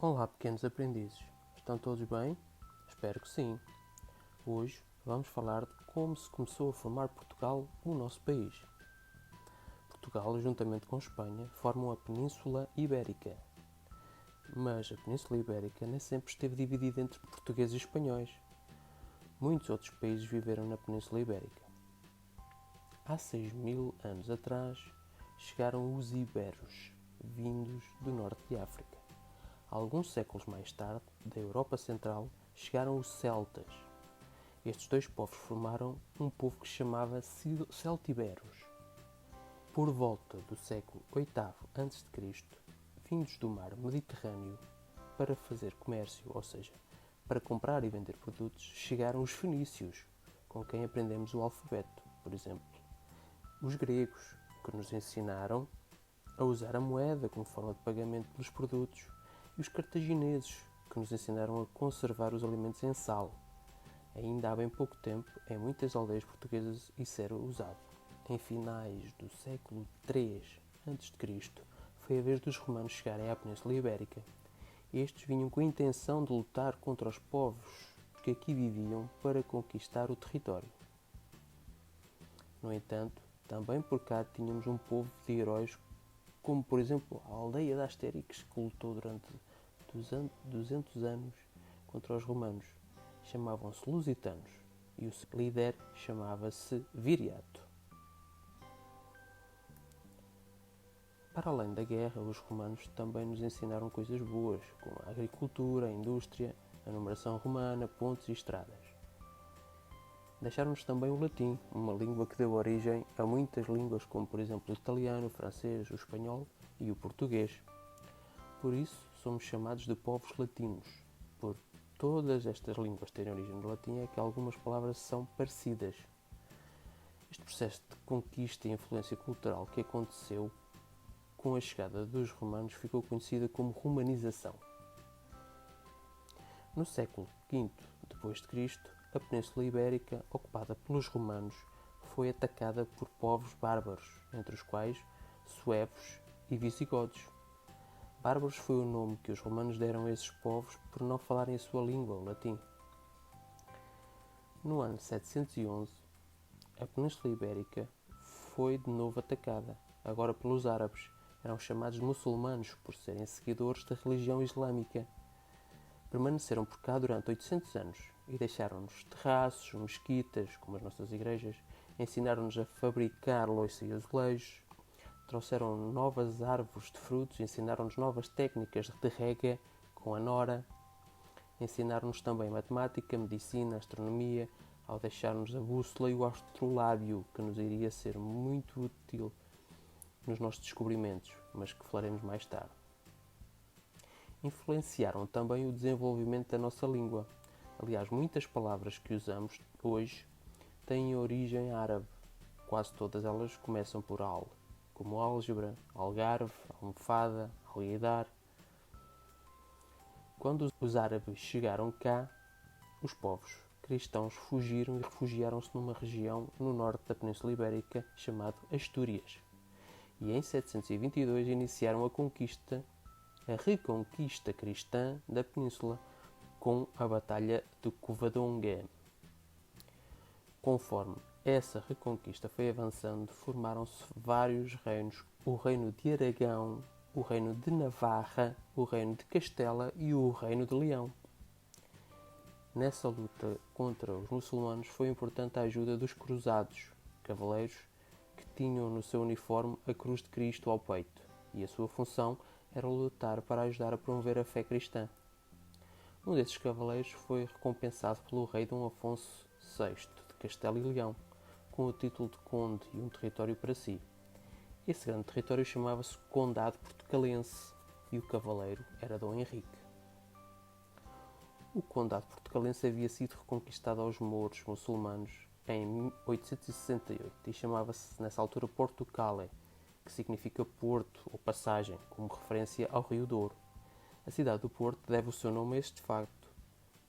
Olá, pequenos aprendizes. Estão todos bem? Espero que sim. Hoje vamos falar de como se começou a formar Portugal, o nosso país. Portugal, juntamente com Espanha, formam a Península Ibérica. Mas a Península Ibérica nem sempre esteve dividida entre portugueses e espanhóis. Muitos outros países viveram na Península Ibérica. Há 6.000 anos atrás, chegaram os iberos, vindos do norte de África. Alguns séculos mais tarde, da Europa Central, chegaram os celtas. Estes dois povos formaram um povo que se chamava celtiberos. Por volta do século VIII a.C., vindos do mar Mediterrâneo para fazer comércio, ou seja, para comprar e vender produtos, chegaram os fenícios, com quem aprendemos o alfabeto, por exemplo. Os gregos, que nos ensinaram a usar a moeda como forma de pagamento pelos produtos, e os cartagineses, que nos ensinaram a conservar os alimentos em sal. Ainda há bem pouco tempo, em muitas aldeias portuguesas, isso era usado. Em finais do século III a.C., foi a vez dos romanos chegarem à Península Ibérica. Estes vinham com a intenção de lutar contra os povos que aqui viviam para conquistar o território. No entanto, também por cá tínhamos um povo de heróis, como por exemplo a aldeia de Astérix, que lutou durante 200 anos contra os romanos. Chamavam-se lusitanos e o seu líder chamava-se Viriato. Para além da guerra, os romanos também nos ensinaram coisas boas, como a agricultura, a indústria, a numeração romana, pontes e estradas. Deixaram-nos também o latim, uma língua que deu origem a muitas línguas, como por exemplo o italiano, o francês, o espanhol e o português. Por isso, somos chamados de povos latinos. Por todas estas línguas terem origem no latim, é que algumas palavras são parecidas. Este processo de conquista e influência cultural que aconteceu com a chegada dos romanos ficou conhecida como romanização. No século V d.C., a Península Ibérica, ocupada pelos romanos, foi atacada por povos bárbaros, entre os quais suevos e visigodos. Bárbaros foi o nome que os romanos deram a esses povos por não falarem a sua língua, o latim. No ano 711, a Península Ibérica foi de novo atacada, agora pelos árabes. Eram chamados muçulmanos por serem seguidores da religião islâmica. Permaneceram por cá durante 800 anos e deixaram-nos terraços, mesquitas, como as nossas igrejas, ensinaram-nos a fabricar louça e azulejos, trouxeram novas árvores de frutos, ensinaram-nos novas técnicas de rega com a nora, ensinaram-nos também matemática, medicina, astronomia, ao deixar-nos a bússola e o astrolábio, que nos iria ser muito útil nos nossos descobrimentos, mas que falaremos mais tarde. Influenciaram também o desenvolvimento da nossa língua. Aliás, muitas palavras que usamos hoje têm origem árabe. Quase todas elas começam por al, como álgebra, algarve, almofada, alguidar. Quando os árabes chegaram cá, os povos cristãos fugiram e refugiaram-se numa região no norte da Península Ibérica chamada Astúrias. E em 722 iniciaram a reconquista cristã da península, com a Batalha de Covadonga. Conforme essa reconquista foi avançando, formaram-se vários reinos: o reino de Aragão, o reino de Navarra, o reino de Castela e o reino de Leão. Nessa luta contra os muçulmanos foi importante a ajuda dos cruzados, cavaleiros que tinham no seu uniforme a cruz de Cristo ao peito, e a sua função era lutar para ajudar a promover a fé cristã. Um desses cavaleiros foi recompensado pelo rei Dom Afonso VI de Castela e Leão, com o título de conde e um território para si. Esse grande território chamava-se Condado Portucalense e o cavaleiro era Dom Henrique. O Condado Portucalense havia sido reconquistado aos mouros muçulmanos em 868 e chamava-se nessa altura Porto Cale, que significa Porto ou Passagem, como referência ao Rio Douro. A cidade do Porto deve o seu nome a este facto.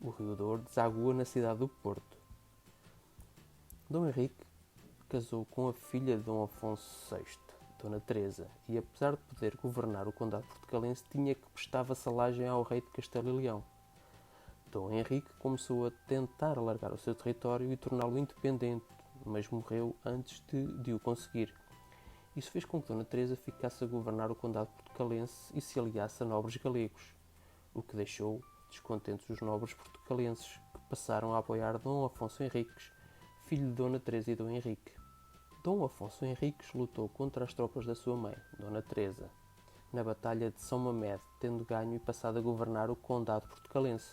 O Rio Douro desagua na cidade do Porto. Dom Henrique casou com a filha de Dom Afonso VI, Dona Teresa, e apesar de poder governar o condado portucalense, tinha que prestar vassalagem ao rei de Castelo e Leão. Dom Henrique começou a tentar alargar o seu território e torná-lo independente, mas morreu antes de o conseguir. Isso fez com que Dona Teresa ficasse a governar o condado portucalense e se aliasse a nobres galegos, o que deixou descontentes os nobres portucalenses, que passaram a apoiar Dom Afonso Henriques, filho de Dona Teresa e Dom Henrique. Dom Afonso Henriques lutou contra as tropas da sua mãe, Dona Teresa, na Batalha de São Mamede, tendo ganho e passado a governar o condado portucalense.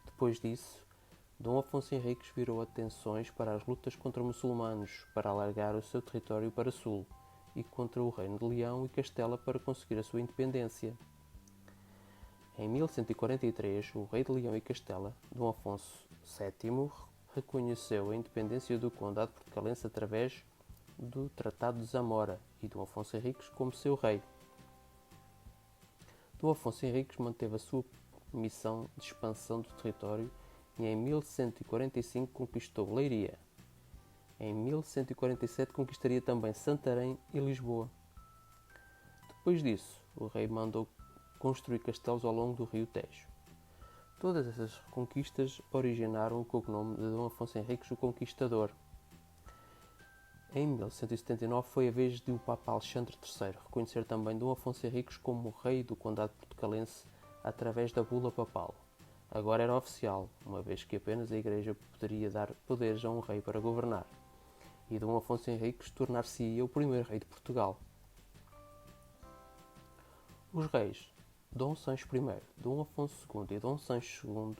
Depois disso, Dom Afonso Henriques virou atenções para as lutas contra muçulmanos, para alargar o seu território para sul, e contra o Reino de Leão e Castela para conseguir a sua independência. Em 1143, o rei de Leão e Castela, Dom Afonso VII, reconheceu a independência do condado portucalense através do Tratado de Zamora e Dom Afonso Henriques como seu rei. Dom Afonso Henriques manteve a sua missão de expansão do território e em 1145 conquistou Leiria. Em 1147 conquistaria também Santarém e Lisboa. Depois disso, o rei mandou construir castelos ao longo do rio Tejo. Todas essas conquistas originaram o cognome de Dom Afonso Henriques o Conquistador. Em 1179 foi a vez de o Papa Alexandre III reconhecer também Dom Afonso Henriques como rei do condado portucalense através da bula papal. Agora era oficial, uma vez que apenas a Igreja poderia dar poderes a um rei para governar, e Dom Afonso Henriques tornar-se-ia o primeiro rei de Portugal. Os reis Dom Sancho I, Dom Afonso II e Dom Sancho II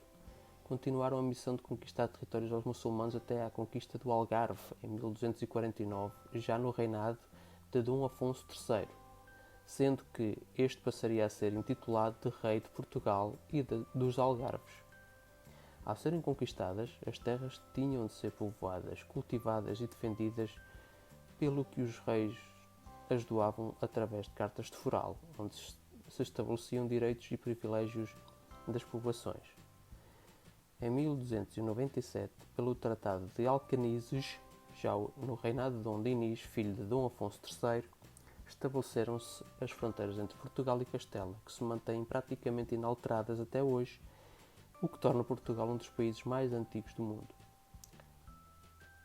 continuaram a missão de conquistar territórios aos muçulmanos até à conquista do Algarve, em 1249, já no reinado de Dom Afonso III, sendo que este passaria a ser intitulado de Rei de Portugal e dos Algarves. Ao serem conquistadas, as terras tinham de ser povoadas, cultivadas e defendidas, pelo que os reis as doavam através de cartas de foral, onde se estabeleciam direitos e privilégios das povoações. Em 1297, pelo Tratado de Alcanizes, já no reinado de Dom Dinis, filho de Dom Afonso III, estabeleceram-se as fronteiras entre Portugal e Castela, que se mantêm praticamente inalteradas até hoje, o que torna Portugal um dos países mais antigos do mundo.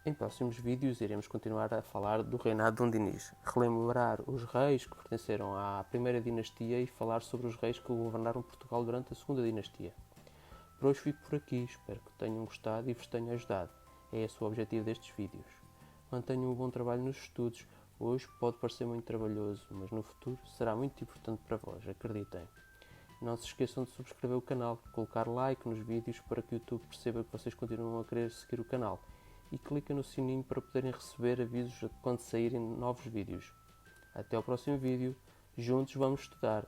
Em próximos vídeos iremos continuar a falar do reinado de Dom Dinis, relembrar os reis que pertenceram à primeira dinastia e falar sobre os reis que governaram Portugal durante a segunda dinastia. Por hoje fico por aqui, espero que tenham gostado e vos tenha ajudado. É esse o objetivo destes vídeos. Mantenham um bom trabalho nos estudos. Hoje pode parecer muito trabalhoso, mas no futuro será muito importante para vós, acreditem. Não se esqueçam de subscrever o canal, colocar like nos vídeos para que o YouTube perceba que vocês continuam a querer seguir o canal e cliquem no sininho para poderem receber avisos quando saírem novos vídeos. Até ao próximo vídeo, juntos vamos estudar!